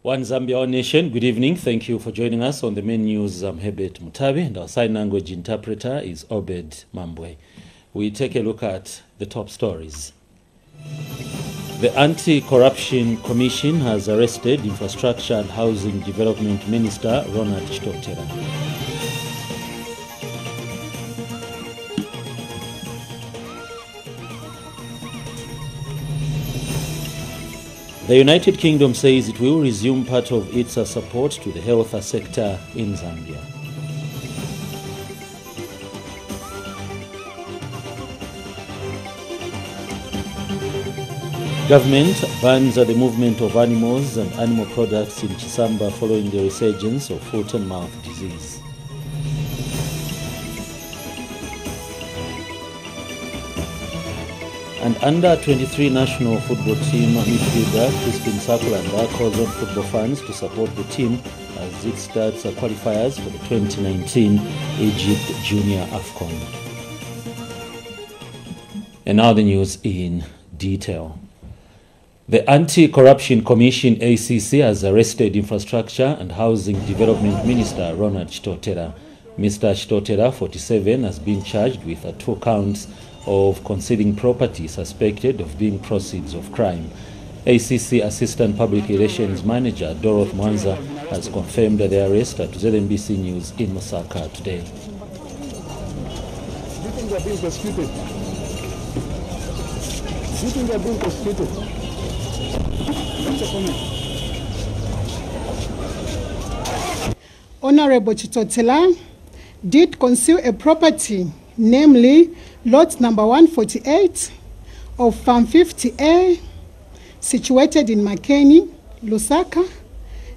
One Zambia, One Nation, good evening. Thank you for joining us on the main news. I'm Hebert Mutabi, and our sign language interpreter is Obed Mambwe. We take a look at the top stories. The Anti-Corruption Commission has arrested Infrastructure and Housing Development Minister Ronald Chitotera. The United Kingdom says it will resume part of its support to the health sector in Zambia. Government bans the movement of animals and animal products in Chisamba following the resurgence of foot and mouth disease. And under-23 national football team midfielder Crispin Sakulanda calls on football fans to support the team as it starts qualifiers for the 2019 Egypt Junior AFCON. And now the news in detail. The Anti-Corruption Commission ACC has arrested Infrastructure and Housing Development Minister Ronald Chitotera. Mr. Chitotera, 47, has been charged with 2 counts of concealing property suspected of being proceeds of crime. ACC Assistant Public Relations Manager Dorothy Mwanza has confirmed the arrest to ZNBC News in Lusaka today. Do you think they are being prosecuted? Do you think they are being prosecuted? What's your comment? Honorable Chitotera did conceal a property, namely lot number 148 of Farm 50A, situated in Makeni, Lusaka,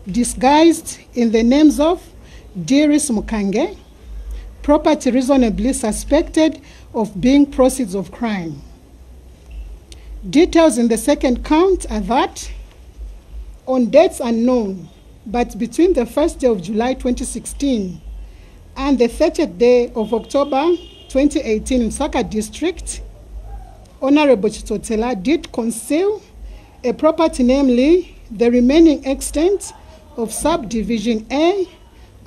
disguised in the names of Diris Mukange, property reasonably suspected of being proceeds of crime. Details in the second count are that on dates unknown, but between the 1st day of July 2016 and the 30th day of October 2018 in Lusaka District, Honorable Chitotera did conceal a property, namely the remaining extent of subdivision A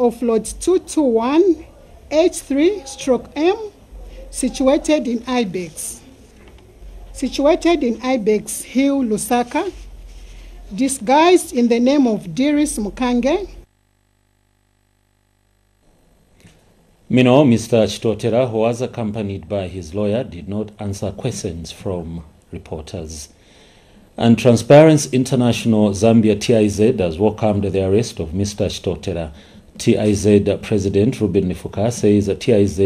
of lot 221 H3/M, situated in Ibex Hill, Lusaka, disguised in the name of Diris Mukange. Meanwhile, Mr. Chitotera, who was accompanied by his lawyer, did not answer questions from reporters. And Transparency International Zambia TIZ has welcomed the arrest of Mr. Chitotera. TIZ President Ruben Lifuka says that TIZ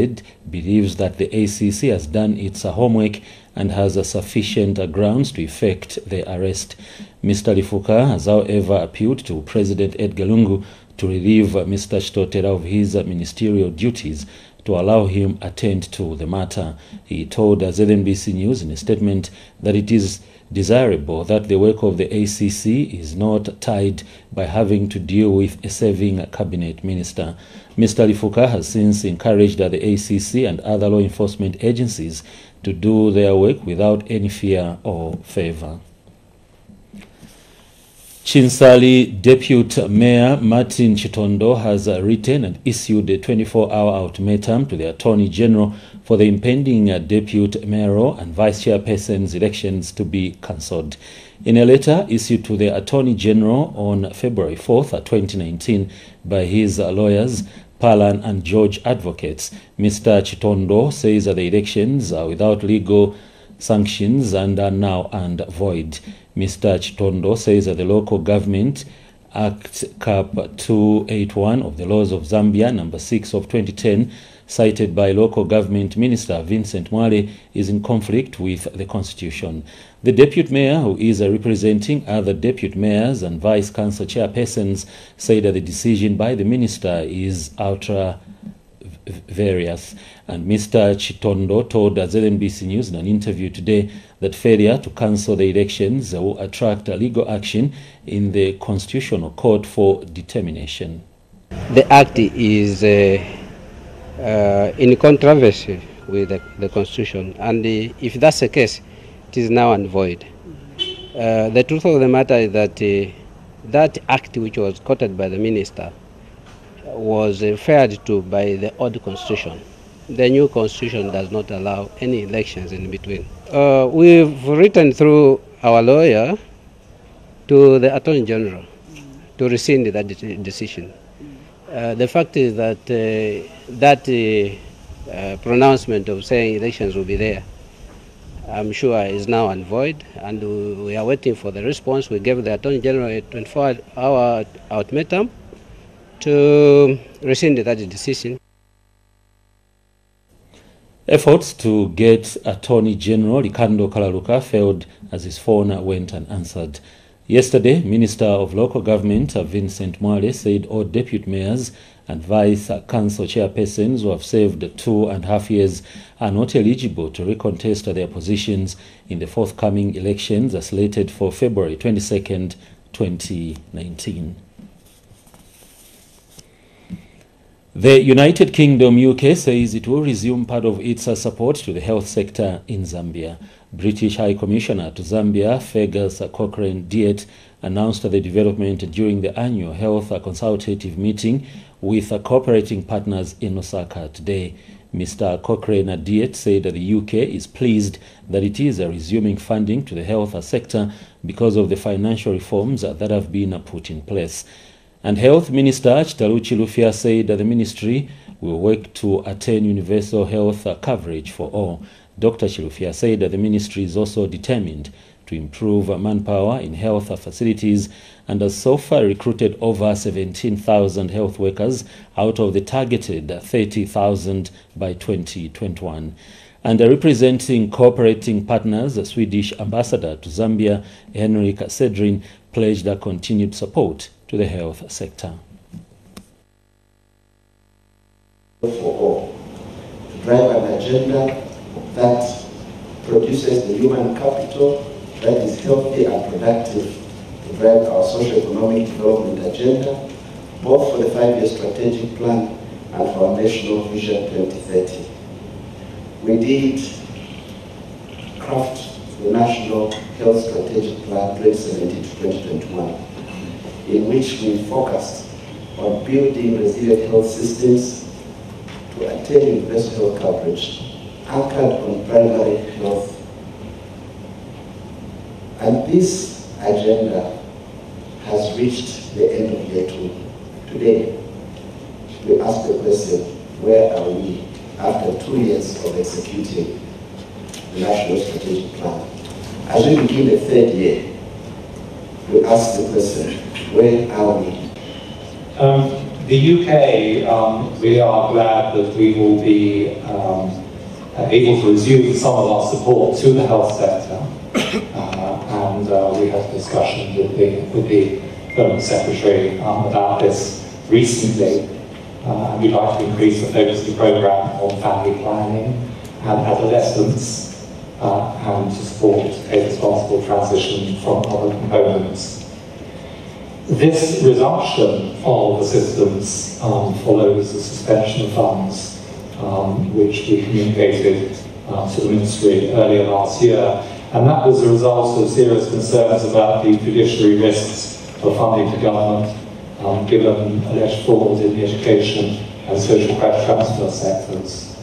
believes that the ACC has done its homework and has sufficient grounds to effect the arrest. Mr. Lifuka has, however, appealed to President Edgar Lungu to relieve Mr. Chitotera of his ministerial duties to allow him attend to the matter. He told ZNBC News in a statement that it is desirable that the work of the ACC is not tied by having to deal with a serving cabinet minister. Mr. Lifuka has since encouraged the ACC and other law enforcement agencies to do their work without any fear or favor. Chinsali Deputy Mayor Martin Chitondo has written and issued a 24-hour ultimatum to the Attorney General for the impending Deputy Mayoral and Vice Chairperson's elections to be cancelled. In a letter issued to the Attorney General on February 4th, 2019 by his lawyers, Palan and George Advocates, Mr. Chitondo says that the elections are without legal sanctions and are null and void. Mr. Chitondo says that the Local Government Act Cap 281 of the Laws of Zambia, number 6 of 2010, cited by Local Government Minister Vincent Mwale, is in conflict with the Constitution. The Deputy Mayor, who is representing other Deputy Mayors and Vice Council Chairpersons, said that the decision by the Minister is ultra various. And Mr. Chitondo told ZNBC News in an interview today that failure to cancel the elections will attract a legal action in the Constitutional Court for determination. The act is in controversy with the Constitution, and if that's the case, it is now and void. The truth of the matter is that that act which was quoted by the minister was referred to by the old constitution. The new constitution does not allow any elections in between. We've written through our lawyer to the Attorney General to rescind that decision. The fact is that pronouncement of saying elections will be there, I'm sure is now and void, and we are waiting for the response. We gave the Attorney General a 24-hour ultimatum to rescind that decision. Efforts to get Attorney General Ricardo Kalaluka failed as his phone went unanswered. Yesterday, Minister of Local Government Vincent Mwale said all deputy mayors and vice council chairpersons who have served 2.5 years are not eligible to recontest their positions in the forthcoming elections slated for February 22nd, 2019. The United Kingdom UK says it will resume part of its support to the health sector in Zambia. British High Commissioner to Zambia, Fergus Cochrane-Diet, announced the development during the annual health consultative meeting with cooperating partners in Lusaka today. Mr. Cochrane-Diet said that the UK is pleased that it is resuming funding to the health sector because of the financial reforms that have been put in place. And Health Minister Chitaluchi Lufia said that the ministry will work to attain universal health coverage for all. Dr. Chilufia said that the ministry is also determined to improve manpower in health facilities and has so far recruited over 17,000 health workers out of the targeted 30,000 by 2021. And representing cooperating partners, the Swedish ambassador to Zambia, Henrik Sedrin, pledged a continued support to the health sector. For all, to drive an agenda that produces the human capital that is healthy and productive, to drive our socio-economic development agenda, both for the 5-year strategic plan and for our national vision 2030. We did craft the National Health Strategic Plan 2017 to 2021, in which we focused on building resilient health systems to attain universal health coverage, anchored on primary health. And this agenda has reached the end of year 2. Today, we ask the question, where are we after 2 years of executing the National Strategic Plan? As we begin the 3rd year, we ask the question, where are we? The UK, we are glad that we will be able to resume some of our support to the health sector. And we had a discussion with the Permanent Secretary about this recently. And we'd like to increase the focus of the programme on family planning and adolescence and to support a responsible transition from other components. This resumption of assistance follows the suspension of funds which we communicated to the Ministry earlier last year, and that was a result of serious concerns about the fiduciary risks of funding to government, given alleged fraud in the education and social credit transfer sectors.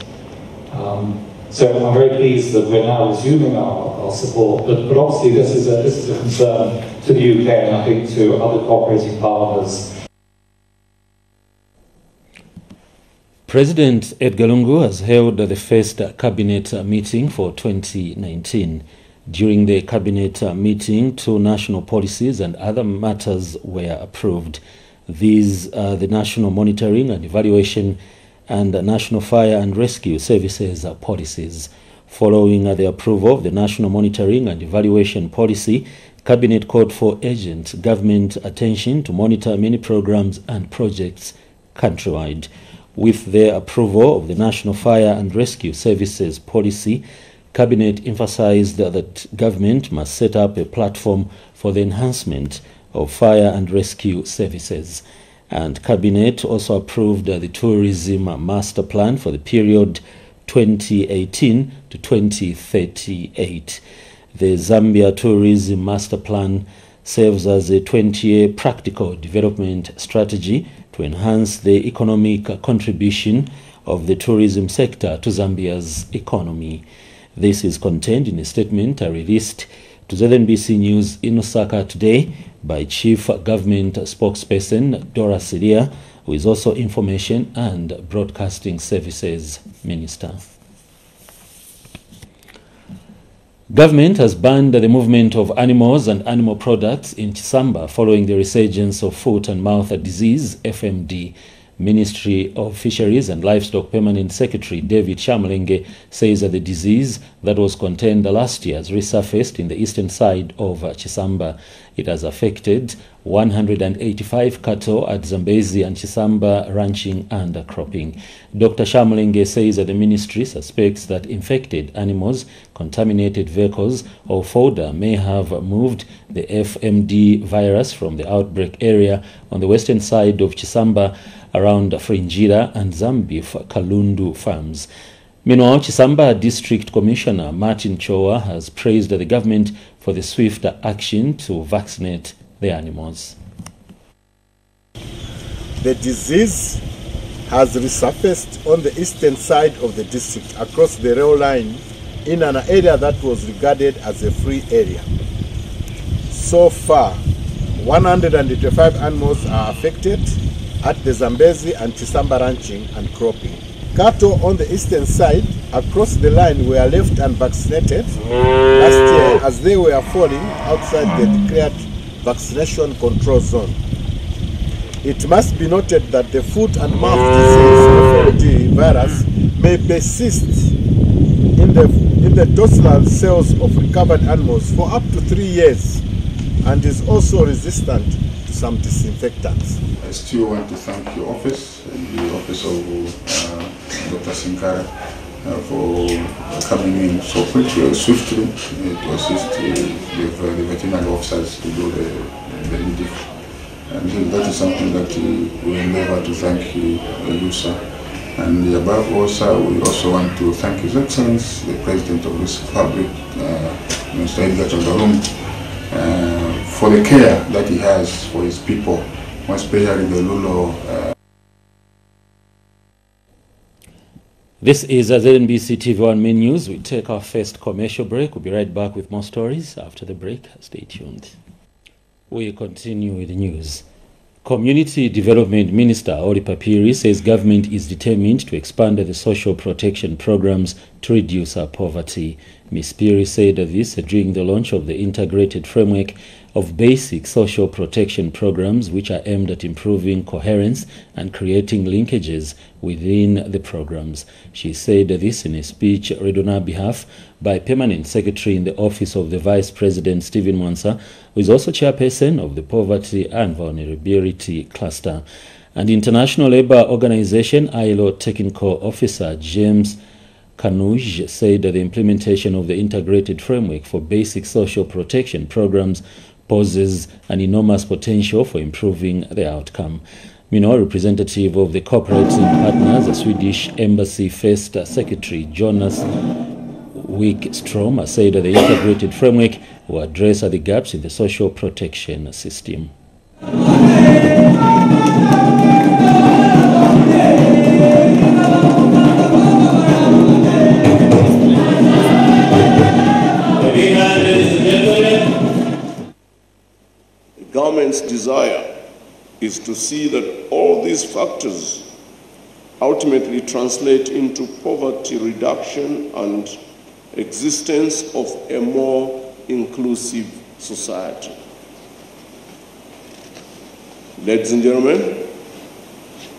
So I'm very pleased that we're now resuming our support, but obviously this is a concern to the UK and I think to other cooperating partners. President Edgar Lungu has held the first cabinet meeting for 2019. During the cabinet meeting, 2 national policies and other matters were approved. These are the National Monitoring and Evaluation and National Fire and Rescue Services policies. Following the approval of the National Monitoring and Evaluation Policy, Cabinet called for urgent government attention to monitor many programs and projects countrywide. With the approval of the National Fire and Rescue Services Policy, Cabinet emphasized that government must set up a platform for the enhancement of fire and rescue services. And Cabinet also approved the Tourism Master Plan for the period 2018 to 2038. The Zambia Tourism Master Plan serves as a 20-year practical development strategy to enhance the economic contribution of the tourism sector to Zambia's economy. This is contained in a statement released to ZNBC News in Lusaka today by Chief Government Spokesperson Dora Siria, who is also Information and Broadcasting Services Minister. Government has banned the movement of animals and animal products in Chisamba following the resurgence of foot and mouth disease, FMD. Ministry of Fisheries and Livestock Permanent Secretary David Shamlenge says that the disease that was contained last year has resurfaced in the eastern side of Chisamba. It has affected 185 cattle at Zambezi and Chisamba ranching and cropping. Dr. Shamlenge says that the ministry suspects that infected animals, contaminated vehicles or fodder may have moved the FMD virus from the outbreak area on the western side of Chisamba around Fringira and Zambif Kalundu farms. Meanwhile, Chisamba District Commissioner Martin Chowa has praised the government for the swift action to vaccinate the animals. The disease has resurfaced on the eastern side of the district across the rail line in an area that was regarded as a free area. So far, 185 animals are affected at the Zambezi and Chisamba ranching and cropping. Cattle on the eastern side across the line were left unvaccinated last year as they were falling outside the declared vaccination control zone. It must be noted that the foot and mouth disease FMD virus may persist in the dorsal cells of recovered animals for up to 3 years and is also resistant to some disinfectants. I still want to thank your office and the office of Dr. Sinkara for coming in so quickly, swiftly to assist the veterinary officers to do the NDIF. And that is something that we endeavor to thank you, sir. And above all, sir, we also want to thank His Excellency, the President of this Republic, Mr. Edgar Changarum, for the care that he has for his people, especially the Lulo. This is ZNBC TV1 Main News. We take our first commercial break. We'll be right back with more stories after the break. Stay tuned. We continue with the news. Community Development Minister Ori Papiri says government is determined to expand the social protection programs to reduce poverty. Ms. Piri said this during the launch of the integrated framework of basic social protection programs, which are aimed at improving coherence and creating linkages within the programs. She said this in a speech read on her behalf by Permanent Secretary in the Office of the Vice President Stephen Mwansa, who is also chairperson of the Poverty and Vulnerability Cluster. And International Labour Organization ILO Technical Officer James Kanuj said that the implementation of the integrated framework for basic social protection programs poses an enormous potential for improving the outcome. Meanwhile, representative of the cooperating partners, the Swedish Embassy First Secretary Jonas Wikström, said that the integrated framework will address the gaps in the social protection system. The government's desire is to see that all these factors ultimately translate into poverty reduction and existence of a more inclusive society. Ladies and gentlemen,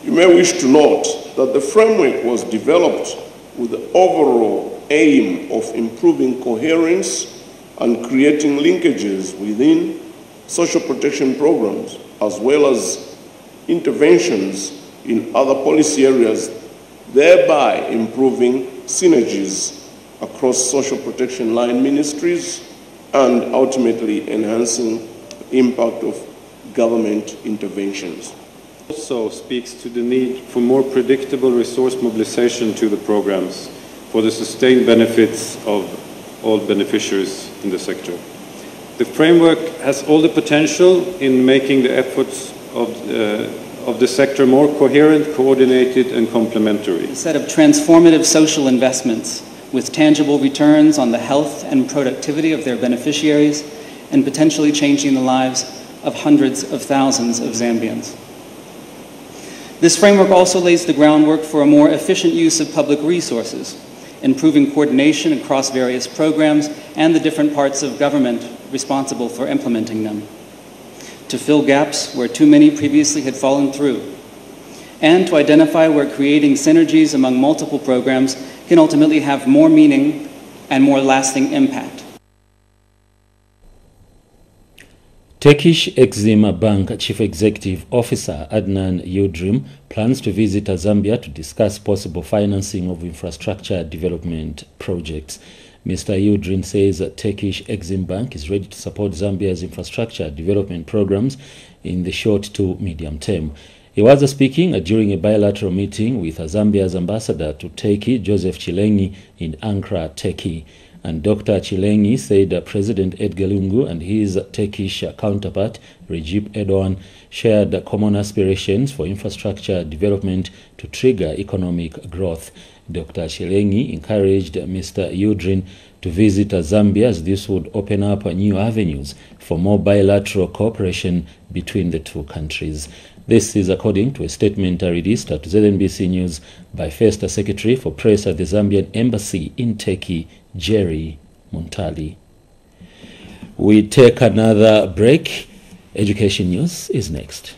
you may wish to note that the framework was developed with the overall aim of improving coherence and creating linkages within social protection programs, as well as interventions in other policy areas, thereby improving synergies across social protection line ministries and ultimately enhancing the impact of government interventions. Also speaks to the need for more predictable resource mobilization to the programs for the sustained benefits of all beneficiaries in the sector. The framework has all the potential in making the efforts of the sector more coherent, coordinated and complementary. A set of transformative social investments with tangible returns on the health and productivity of their beneficiaries and potentially changing the lives of hundreds of thousands of Zambians. This framework also lays the groundwork for a more efficient use of public resources, improving coordination across various programs and the different parts of government responsible for implementing them, to fill gaps where too many previously had fallen through, and to identify where creating synergies among multiple programs can ultimately have more meaning and more lasting impact. Turkish Exim Bank Chief Executive Officer Adnan Yildirim plans to visit Zambia to discuss possible financing of infrastructure development projects. Mr. Yildirim says that Turkish Exim Bank is ready to support Zambia's infrastructure development programs in the short to medium term. He was speaking during a bilateral meeting with Zambia's ambassador to Turkey, Joseph Chilengi, in Ankara, Turkey. And Dr. Chilengi said President Edgar Lungu and his Turkish counterpart, Recep Erdogan, shared common aspirations for infrastructure development to trigger economic growth. Dr. Chilengi encouraged Mr. Yildirim to visit Zambia as this would open up new avenues for more bilateral cooperation between the two countries. This is according to a statement released to ZNBC News by First Secretary for Press at the Zambian Embassy in Turkey, Jerry Muntali. We take another break. Education News is next.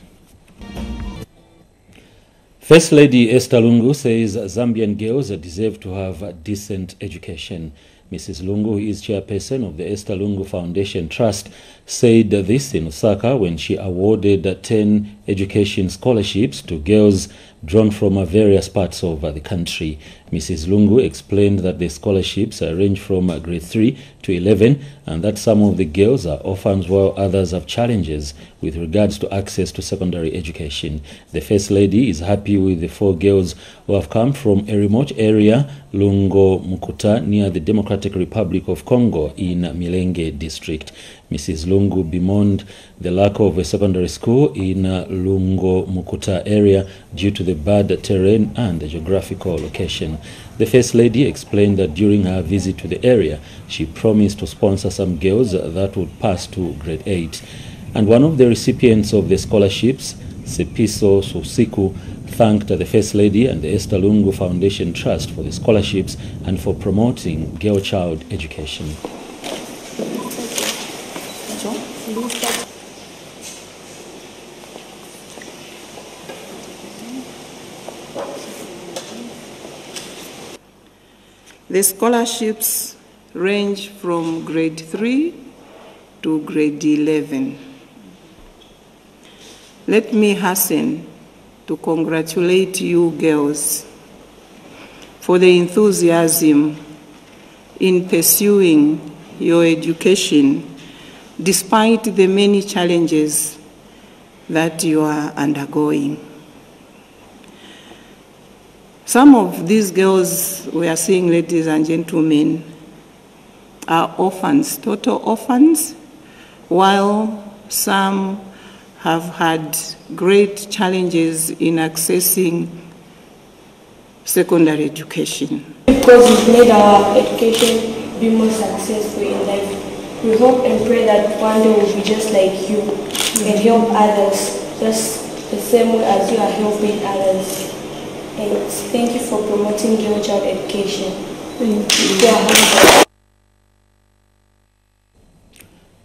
First Lady Esther Lungu says Zambian girls deserve to have a decent education. Mrs. Lungu, who is chairperson of the Esther Lungu Foundation Trust, said this in Lusaka when she awarded 10 education scholarships to girls drawn from various parts of the country. Mrs. Lungu explained that the scholarships range from grade 3 to 11 and that some of the girls are orphans while others have challenges with regards to access to secondary education. The First Lady is happy with the 4 girls who have come from a remote area, Lungo Mukuta, near the Democratic Republic of Congo in Milenge district. Mrs. Lungu bemoaned the lack of a secondary school in Lungo Mukuta area due to the bad terrain and the geographical location. The First Lady explained that during her visit to the area, she promised to sponsor some girls that would pass to grade 8. And one of the recipients of the scholarships, Sepiso Susiku, thanked the First Lady and the Esther Lungu Foundation Trust for the scholarships and for promoting girl-child education. The scholarships range from grade 3 to grade 11. Let me hasten to congratulate you girls for the enthusiasm in pursuing your education despite the many challenges that you are undergoing. Some of these girls we are seeing, ladies and gentlemen, are orphans, total orphans, while some have had great challenges in accessing secondary education. Because we've made our education be more successful in life, we hope and pray that one day we'll be just like you and help others, just the same way as you are helping others. And thank you for promoting girl-child education. Thank you.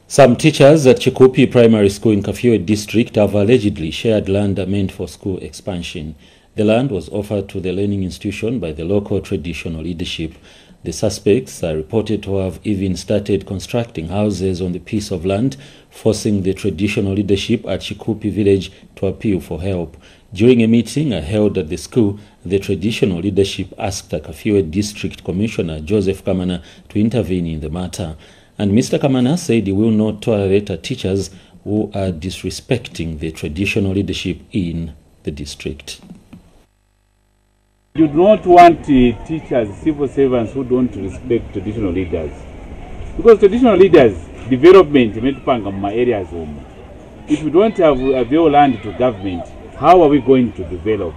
Some teachers at Chikupi Primary School in Cashew district have allegedly shared land meant for school expansion. The land was offered to the learning institution by the local traditional leadership. The suspects are reported to have even started constructing houses on the piece of land, forcing the traditional leadership at Chikupi village to appeal for help. During a meeting held at the school, the traditional leadership asked Cashew District Commissioner Joseph Kamana to intervene in the matter. And Mr. Kamana said he will not tolerate teachers who are disrespecting the traditional leadership in the district. You do not want teachers, civil servants who don't respect traditional leaders. Because traditional leaders development metupanga mu areas omu. If we don't have avail land to government, how are we going to develop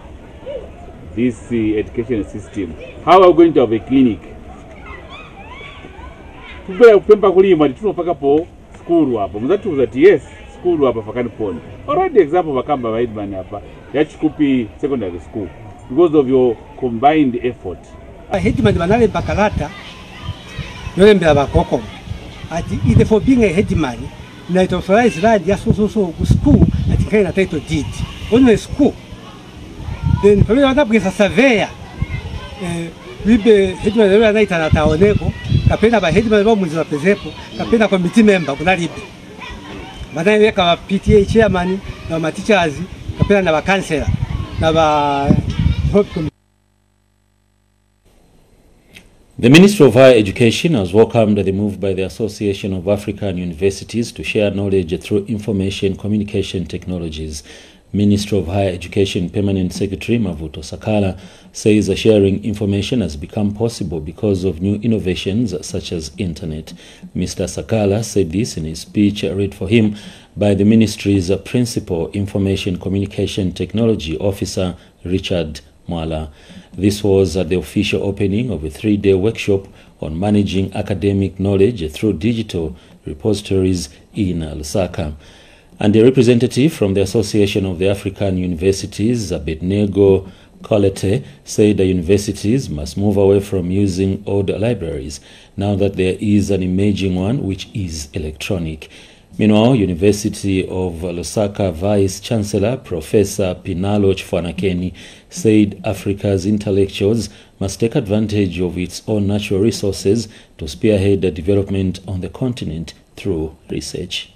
this education system? How are we going to have a clinic? Tubera kupempa kulimba tunopaka po school hapa. Mzatu that yes, school hapa fakani poni. Already example bakamba baidman hapa. Yachikupi secondary school because of your combined effort. Headman banale bakalata yole mbela bakoko. Ati either for being a headman, na it authorize land ya so school ati kaina title deed. Only school. Then kwa wata bwesa surveyor libe headman leo anaita na taoneko kapenda ba headman ba muzi bapezepo kapenda committee member kuna libe madai weka ba PTA chairman na ma teachers kapenda na ba counselor na ba The Ministry of Higher Education has welcomed the move by the Association of African Universities to share knowledge through information communication technologies. Ministry of Higher Education Permanent Secretary Mavuto Sakala says sharing information has become possible because of new innovations such as internet. Mr. Sakala said this in his speech read for him by the ministry's Principal Information Communication Technology Officer Richard Mwala. This was at the official opening of a 3-day workshop on managing academic knowledge through digital repositories in Lusaka. And a representative from the Association of the African Universities, Abednego Colete, said the universities must move away from using old libraries now that there is an emerging one which is electronic. Meanwhile, University of Lusaka Vice Chancellor Professor Pinalo Chfanakeni said Africa's intellectuals must take advantage of its own natural resources to spearhead the development on the continent through research.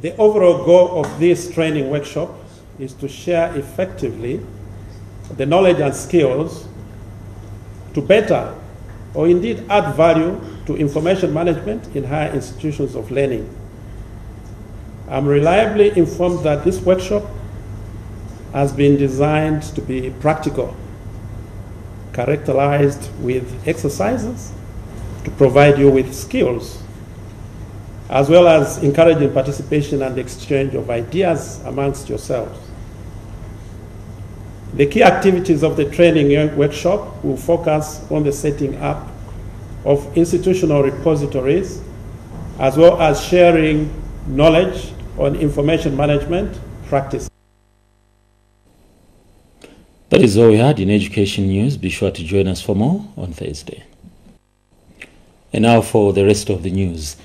The overall goal of this training workshop is to share effectively the knowledge and skills to better or indeed add value to information management in higher institutions of learning. I'm reliably informed that this workshop has been designed to be practical, characterized with exercises to provide you with skills, as well as encouraging participation and exchange of ideas amongst yourselves. The key activities of the training workshop will focus on the setting up of institutional repositories, as well as sharing knowledge on information management practices. That is all we had in education news. Be sure to join us for more on Thursday. And now for the rest of the news.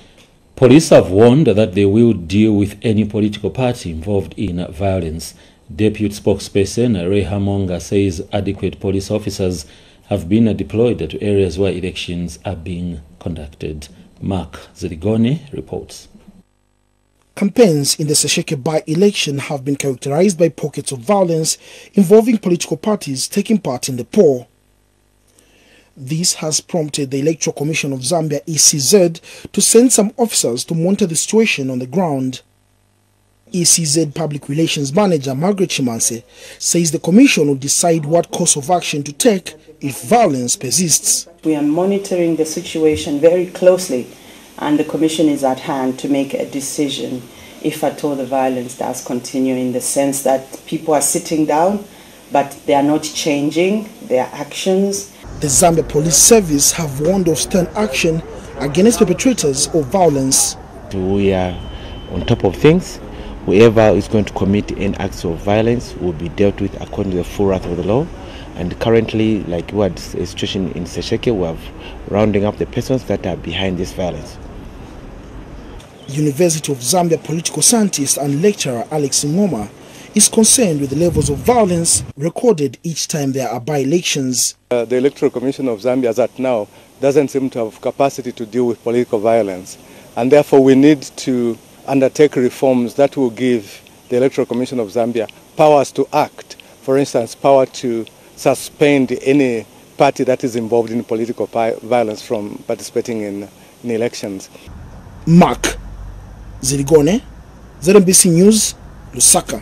Police have warned that they will deal with any political party involved in violence. Deputy spokesperson Ray Hamonga says adequate police officers have been deployed to areas where elections are being conducted. Mark Zerigone reports. Campaigns in the Sesheke by-election have been characterized by pockets of violence involving political parties taking part in the poll. This has prompted the Electoral Commission of Zambia, ECZ, to send some officers to monitor the situation on the ground. ECZ Public Relations Manager Margaret Chimanse says the Commission will decide what course of action to take if violence persists. We are monitoring the situation very closely, and the Commission is at hand to make a decision if at all the violence does continue, in the sense that people are sitting down but they are not changing their actions. The Zambia Police Service have warned of stern action against perpetrators of violence. We are on top of things. Whoever is going to commit any acts of violence will be dealt with according to the full wrath of the law. And currently, like we had a situation in Sesheke, we are rounding up the persons that are behind this violence. University of Zambia political scientist and lecturer Alex Ngoma is concerned with the levels of violence recorded each time there are by-elections. The Electoral Commission of Zambia, as at now, doesn't seem to have capacity to deal with political violence. And therefore we need to undertake reforms that will give the Electoral Commission of Zambia powers to act. For instance, power to suspend any party that is involved in political violence from participating in elections. Mark Zerigone, ZNBC News, Lusaka.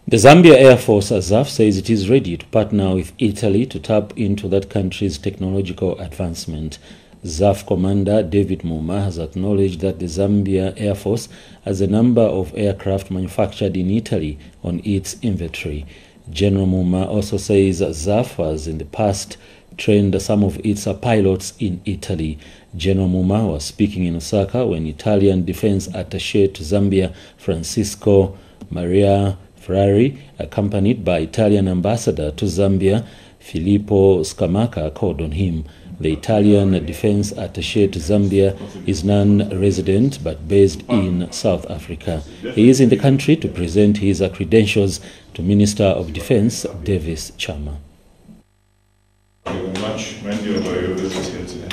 The Zambia Air Force, ZAF, says it is ready to partner with Italy to tap into that country's technological advancement. ZAF Commander David Muma has acknowledged that the Zambia Air Force has a number of aircraft manufactured in Italy on its inventory. General Muma also says ZAF has in the past trained some of its pilots in Italy. General Muma was speaking in Lusaka when Italian Defense Attaché to Zambia, Francisco Maria Ferrari, accompanied by Italian Ambassador to Zambia, Filippo Scamacca, called on him. The Italian Defense Attaché to Zambia is non-resident but based in South Africa. He is in the country to present his credentials to Minister of Defense Davis Chama. Thank you very much. Mind you about your business here today.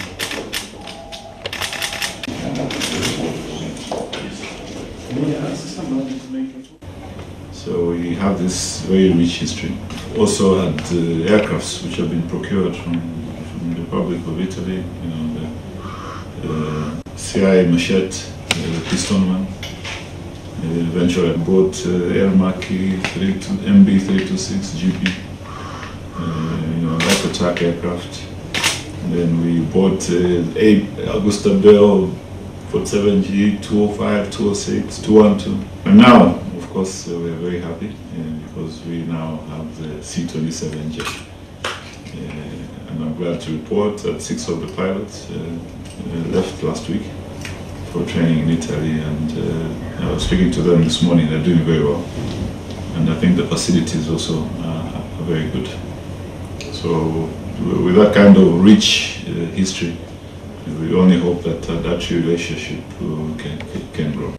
So we have this very rich history. Also had aircrafts which have been procured from the Republic of Italy, you know, the CI Machete, the piston one. Eventually I bought Airmaki MB326 GP, you know, light attack aircraft. And then we bought 8 Augusta Bell 47G, 205, 206, 212. And now, of course, we're very happy because we now have the C-27 jet. And I'm glad to report that 6 of the pilots left last week for training in Italy, and I was speaking to them this morning. They're doing very well, and I think the facilities also are very good. So with that kind of rich history, we only hope that that relationship can grow.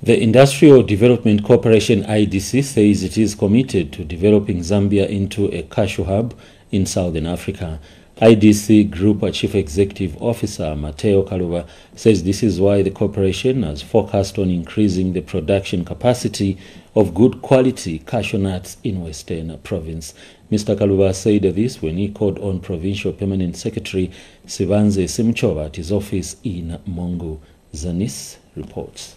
The Industrial Development Corporation IDC says it is committed to developing Zambia into a cashew hub in Southern Africa. IDC Group Chief Executive Officer Mateo Kaluba says this is why the corporation has focused on increasing the production capacity of good quality cashew nuts in Western Province. Mr. Kaluba said this when he called on Provincial Permanent Secretary Sibanze Simchova at his office in Mongu. Zanis reports.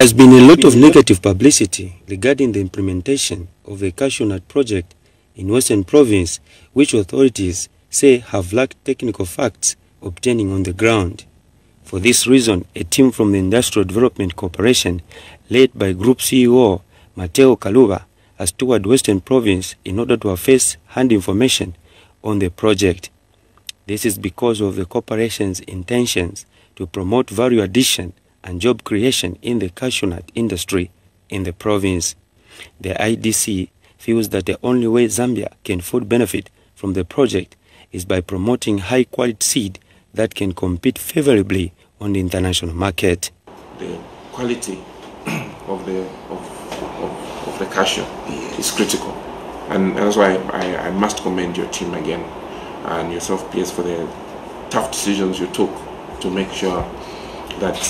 There has been a lot of negative publicity regarding the implementation of the cashew nut project in Western Province, which authorities say have lacked technical facts obtaining on the ground. For this reason, a team from the Industrial Development Corporation, led by Group CEO Mateo Kaluba, has toured Western Province in order to have first-hand information on the project. This is because of the corporation's intentions to promote value addition and job creation in the cashew nut industry in the province. The IDC feels that the only way Zambia can fully benefit from the project is by promoting high-quality seed that can compete favorably on the international market. The quality of the cashew is critical, and that's why I must commend your team again and yourself, PS, for the tough decisions you took to make sure that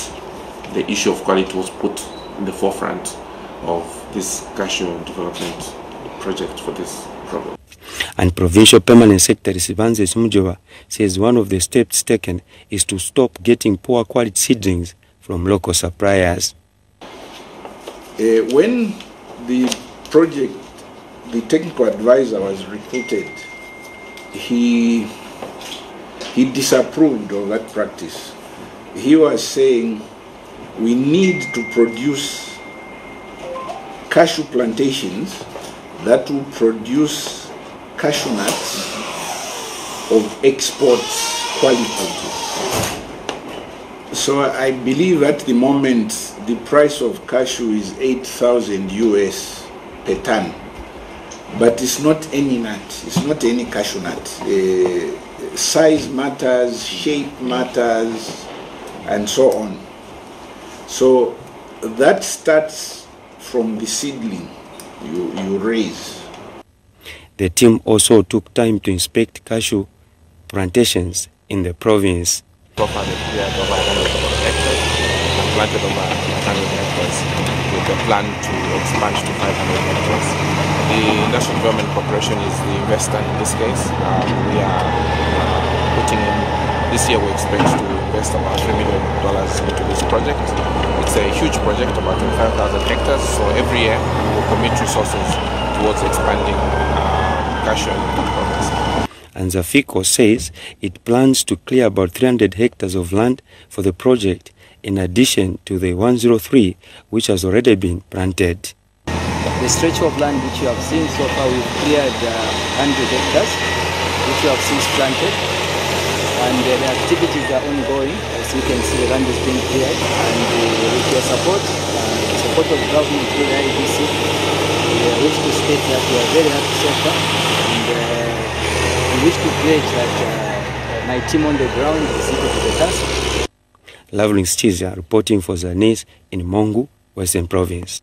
the issue of quality was put in the forefront of this cashew development project for this problem. And Provincial Permanent Secretary Sibanze Simchova says one of the steps taken is to stop getting poor quality seedlings from local suppliers. When the project, the technical advisor was recruited, he disapproved of that practice. He was saying we need to produce cashew plantations that will produce cashew nuts of export quality. So I believe at the moment the price of cashew is 8,000 US per ton, but it's not any nut, it's not any cashew nut. Size matters, shape matters, and so on. So that starts from the seedling you raise. The team also took time to inspect cashew plantations in the province. Properly cleared over 100 hectares and planted over 100 hectares with a plan to expand to 500 hectares. The Industrial Development Corporation is the investor in this case. We are putting in, this year we expect to invest about $3 million into this project. It's a huge project, about 25,000 hectares, so every year we will commit resources towards expanding cashew in the province. And Zafiko says it plans to clear about 300 hectares of land for the project, in addition to the 103 which has already been planted. The stretch of land which you have seen so far, we've cleared 100 hectares, which we have since planted, and the activities are ongoing. As you can see, the land is being cleared, and with your support, the support of government through the IBC, we wish to state that we are very happy so far, and we wish to pledge that my team on the ground is equal to the task. Loveling Stizia reporting for Zanis in Mongu, Western Province.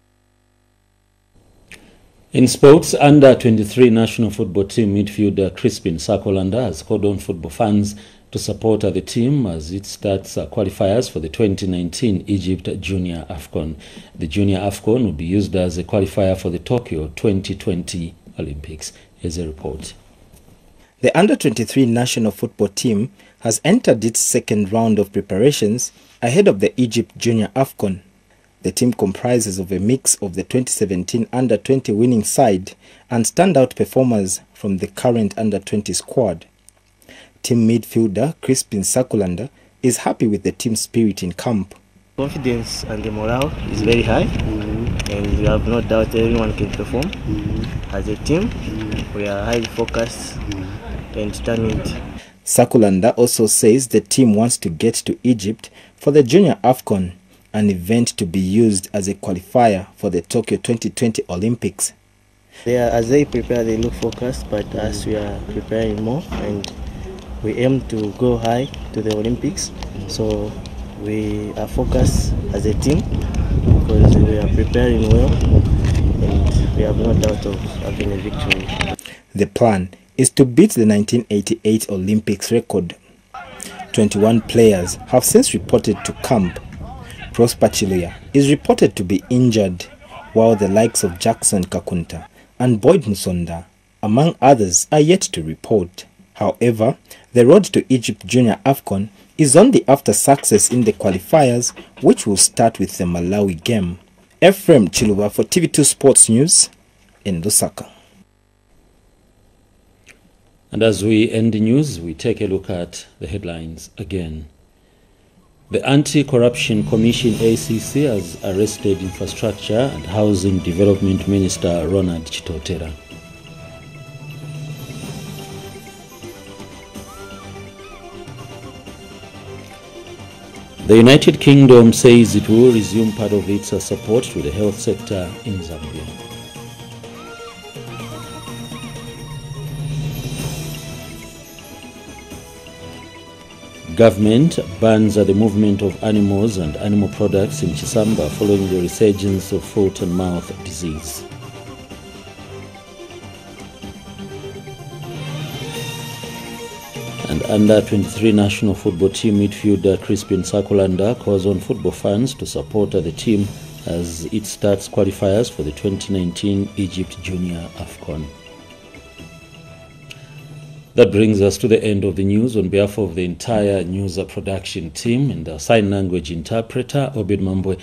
In sports, under-23 national football team midfielder Crispin Sakolanda has called on football fans to support the team as it starts qualifiers for the 2019 Egypt Junior AFCON. The Junior AFCON will be used as a qualifier for the Tokyo 2020 Olympics. Here's a report. The under-23 national football team has entered its second round of preparations ahead of the Egypt Junior AFCON. The team comprises of a mix of the 2017 under-20 winning side and standout performers from the current under-20 squad. Team midfielder Crispin Sakolanda is happy with the team's spirit in camp. Confidence and the morale is very high, and we have no doubt everyone can perform. As a team, we are highly focused and determined. Sakolanda also says the team wants to get to Egypt for the Junior AFCON, an event to be used as a qualifier for the Tokyo 2020 Olympics. As they prepare, they look focused, but as we are preparing more, and we aim to go high to the Olympics, so we are focused as a team because we are preparing well, and we have no doubt of having a victory. The plan is to beat the 1988 Olympics record. 21 players have since reported to camp. Prosper Chiluya is reported to be injured, while the likes of Jackson Kakunta and Boyd Musonda, among others, are yet to report. However, the road to Egypt Junior AFCON is only after success in the qualifiers, which will start with the Malawi game. Ephraim Chiluba for TV2 Sports News in Lusaka. And as we end the news, we take a look at the headlines again. The Anti-Corruption Commission ACC has arrested Infrastructure and Housing Development Minister Ronald Chitotera. The United Kingdom says it will resume part of its support to the health sector in Zambia. Government bans the movement of animals and animal products in Chisamba following the resurgence of foot and mouth disease. And under-23 national football team midfielder Crispin Sakolanda calls on football fans to support the team as it starts qualifiers for the 2019 Egypt Junior AFCON. That brings us to the end of the news. On behalf of the entire news production team and the sign language interpreter, Obed Mambwe,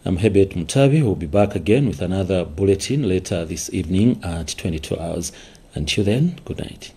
I'm Hebet Mutabi, who will be back again with another bulletin later this evening at 22 hours. Until then, good night.